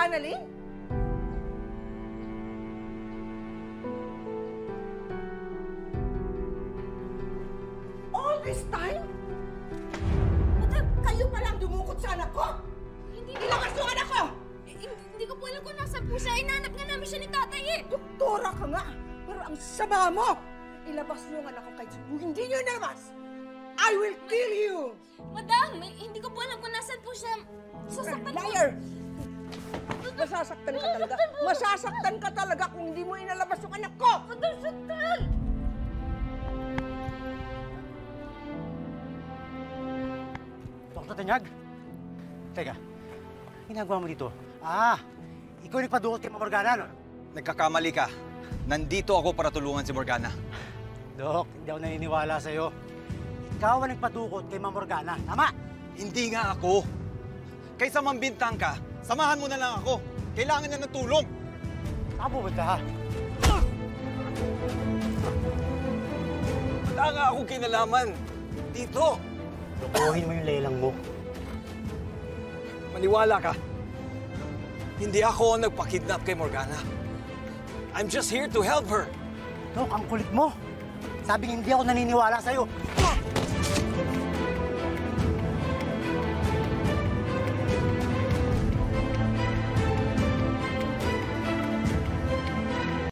Annalyn? All this time? Madam, kayo palang dumukot sa anak ko? Hindi Ilabas yung anak ko! Hindi ko po alam kung nasa po siya. Inanap nga namin siya ni tatay eh. Doktora ka nga, pero ang sama mo! Ilabas niyo ang anak ko kahit hindi niyo nalabas! I will kill you! Madam, hindi ko po alam kung nasan po siya. Sasaktan po. Liar! Masasaktan ka talaga. Masasaktan ka talaga kung hindi mo inalabas yung anak ko! Madam, saktan! Dr. Tanyag? Teka, ginagawa mo dito? Ikaw nagpadukot kay Morgana, no? Nagkakamali ka. Nandito ako para tulungan si Morgana. Dok, hindi ako naniniwala sa'yo. Ikaw ang nagpadukot kay Morgana, tama? Hindi nga ako. Kaysa mambintang ka, samahan mo na lang ako. Kailangan niya ng tulong. Tabo ba ha? Wala nga akong kinalaman. Dito. Lukuhin mo yung lelang mo. Maniwala ka. Hindi ako ang nagpa-kidnap kay Morgana. I'm just here to help her. Dok, ang kulit mo. Sabi hindi ako naniniwala sa'yo.